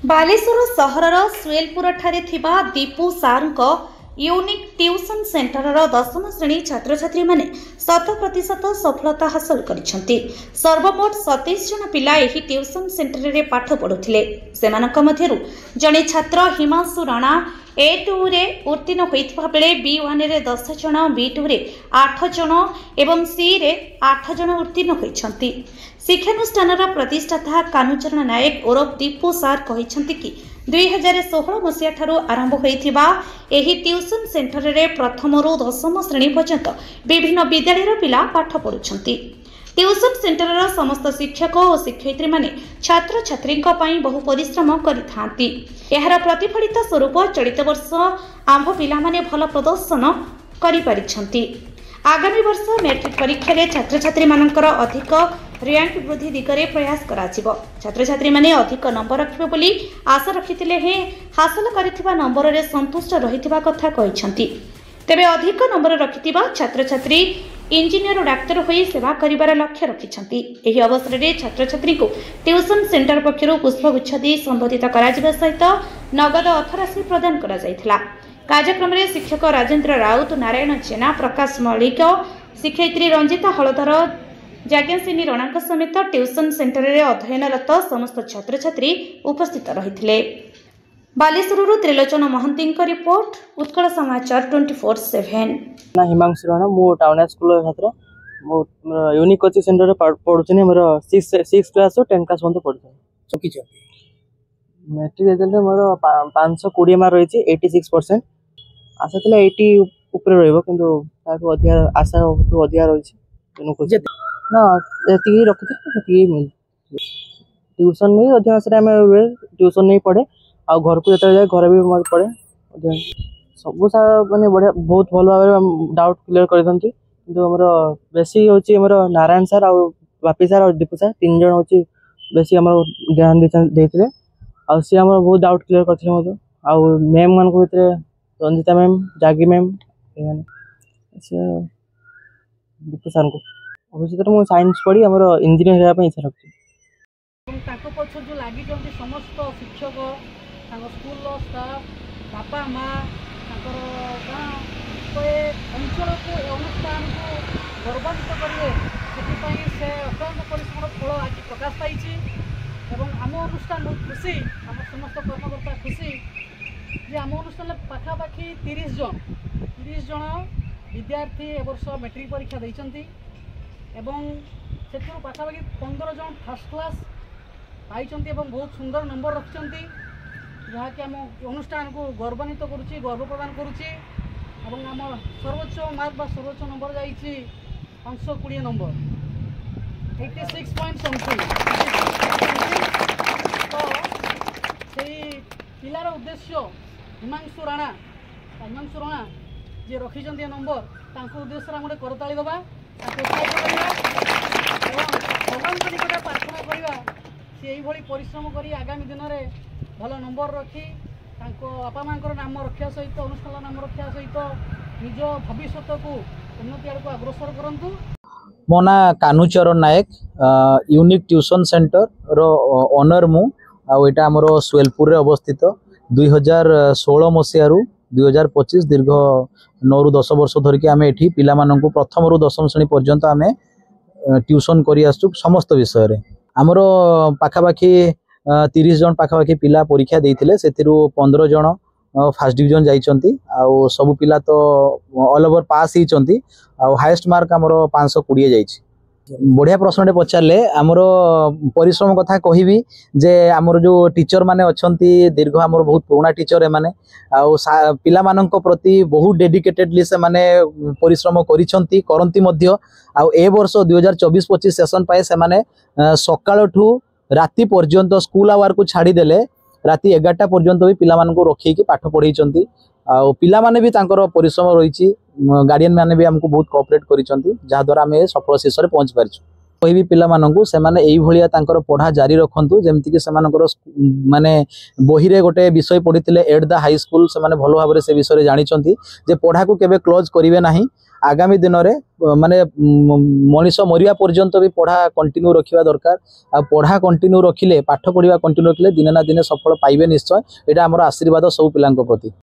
बालेश्वर सहरर सुएलपुर ठारे थिबा दीपू सार यूनिक ट्यूशन सेंटर 10म श्रेणी छात्र छात्री माने 100% सफलता हासिल करिसेंती। सर्वमोट 27 जन पिला एही ट्यूशन सेंटर रे पाठ पढुथिले। सेमानक मध्यरु जने छात्र हिमांशु राणा A2 रे उत्तीर्ण होइथिबा बेले B1 रे 10 जन, B2 रे 8 जन एवं C रे 8 जन उत्तीर्ण होइछंती। शिक्षानुष्ठान प्रतिष्ठाता कानुचरण नायक ओरफ दीपू सार कहिछंती कि 2016 मसीहा ठारू आरंभ होइथिबा एही ट्यूशन सेंटर रे प्रथम रु 10म श्रेणी पर्यंत विभिन्न विद्यालयर पिला पाठ पढुछंती। ट्यूशन सेंटर समस्त शिक्षक और शिक्षयित्री माने छात्र छात्री बहु परिश्रम करिथांती। एहार प्रतिफलित स्वरूप चलित वर्ष आंभ पिला माने भल प्रदर्शन करि पारिछंती। आगामी वर्ष मैट्रिक परीक्षा रे छात्र छात्री मानकर अधिक रैंक वृद्धि दिगरे प्रयास कराजिबो। छात्र छात्री माने अधिक नंबर रखिबे बोली आशा रखिथिले हे हासिल करिथिबा नंबर रे संतुष्ट रहिथिबा कथा कहिसंती। तेबे अधिक नंबर रखिथिबा छात्र छात्री इंजीनियर और डाक्टर होई सेवा करिबार लक्ष्य रखिसंती। एही अवसर रे छात्र छात्री को ट्यूशन सेंटर पक्षरु पुष्पगुच्छ दी संबोधित कराजिबा सहित नगद अर्थराशि प्रदान करा जायथिला। कार्यक्रम में शिक्षक राजेंद्र राउत, नारायण जेना, प्रकाश मल्लिक, शिक्षयित्री रंजिता हलधर, जाज्ञासिनी रणा समेत ट्यूशन सेंटर रे अध्ययनरत समस्त छात्र छात्री उपस्थित रहिथिले। बालेश्वर त्रिलोचन महंती रिपोर्ट, उत्कल समाचार 24/7। ना हिमांशु राणा, मो टाउन स्कूल छात्र, मो यूनिक कोचिंग सेंटर रे पढुछनी। मोर 6 क्लास और 10 क्लास बंद पढुछनी। मैट्रिक रिजल्ट मोर 520 मार्क रही 86%। आशा था 80 ऊपर रहिबो, किंतु ताको अधिया आशा अधिया रही ना एति रखी मिल। ट्यूशन नहीं अधिकांश ट्यूशन नहीं पढ़े आ घर को जते जाए घर भी मत पढ़े सब माने बढ़िया बहुत भल भाव डाउट क्लियर कर दंती। किंतु हमर बेसी होची हमर नारायण सर और बापी सर और दीपू सर 3 जण होची बेसी हमर ध्यान देथिले आ सी हमर बहुत डाउट क्लियर करथिले मते। आ मैम मान को भीतर रंजिता मैम, जागी मैम से दीपू सर को भविष्य में साइंस पढ़ी हमर इंजीनियर होगा इच्छा रखी। पक्ष जो लगी समस्त शिक्षक स्कूल स्टाफ बापा माँ गाँ अंचल को अनुष्ठान को गौरवान्वित करेंगे से अत्यंत परिश्रम फल आज प्रकाश पाई। आम अनुष्ठान बहुत खुशी, आम समस्त कर्मकर्ता खुशी जे आम अनुष्ठान पाखापाखि 30 जन विद्यार्थी ए वर्ष मैट्रिक परीक्षा देइचंती एवं से पाखापाखि 15 जन फर्स्ट क्लास पाई बहुत सुंदर नंबर रखिंट जहाँकि आम अनुष्ठान को गौरवान्वित करुच्ची, गर्व प्रदान करुच्ची। आम सर्वोच्च मार्क बा सर्वोच्च नंबर जाइए 520 नंबर 86 पॉइंट समथिंग। तो से पिलार उद्देश्य हिमांशु राणा जे रखिंट नंबर तांको उद्देश्य आम गोटे करताली दबा भगवान को निकट प्रार्थना करवा से परिश्रम कर आगामी दिन में भल नंबर रखी बापा माँ नाम रक्षा सहित अनुष्ठान नाम रक्षा सहित निज भविष्य को उन्नति आड़ को अग्रसर करूँ। मो ना कानुचरण नायक, यूनिक ट्यूशन सेंटर रो ओनर मु आटा आमर सुएलपुर रे अवस्थित। 2016 मसीह 2025 दीर्घ 9 रु 10 वर्ष धरिकी आम एठी पिला माननकु प्रथम रु 10म श्रेणी पर्यंत आम ट्यूशन करी आसु समस्त विषय रे। आमर पाखापाखि 30 जन पाखापाखि पिला परीक्षा देइथिले, सेतिरु 15 जन फर्स्ट डिवीजन जाइचंती आ सब पिला तो ऑल ओवर पास हिचंती आ हाईएस्ट मार्क आमर 520 जाइछि। बढ़िया प्रश्न पचारे आमर परिश्रम कथा कहबी जे आमर जो टीचर माने अछंती दीर्घ आमर बहुत पुराना टीचर ए माने आ पिला माननक प्रति बहुत डेडिकेटेडली से माने परिश्रम करिसंती करंती मध्य। आ ए वर्ष 2024-25 सेशन पाए से माने सकाळ ठू राति पर्यंत स्कूल आवर को छाड़ी देले राति 11टा पर्यंत भी पिला माननक रखी पाठ पढ़ाई आ पिला माने भी तांकर परिश्रम रही। गार्डियन माने भी हमको बहुत कोऑपरेट करिसंती जहाँ द्वारा आम सफल शीर्ष में पहुँच पारिछु। कहबी पिला माननकु से माने एई भलिया तांकर पढ़ा जारी रखंतु जेमति कि सेमानकर माने बही रे गोटे विषय पढ़िथिले एट द हाई स्कूल से माने भलो भाबरे से विषय रे जानिचंती जे पढ़ा को केबे क्लोज करिवे नाही। आगामी दिन में माने मनीष मरिया पर्यंत भी पढ़ा कंटिन्यू रखा दरकार आ पढ़ा कंटिन्यू रखिले पाठ पढ़ा कंटिन्यू रखिले दिने ना दिने सफल पाइबे निश्चय। यहाँ आम आशीर्वाद सब पिला प्रति।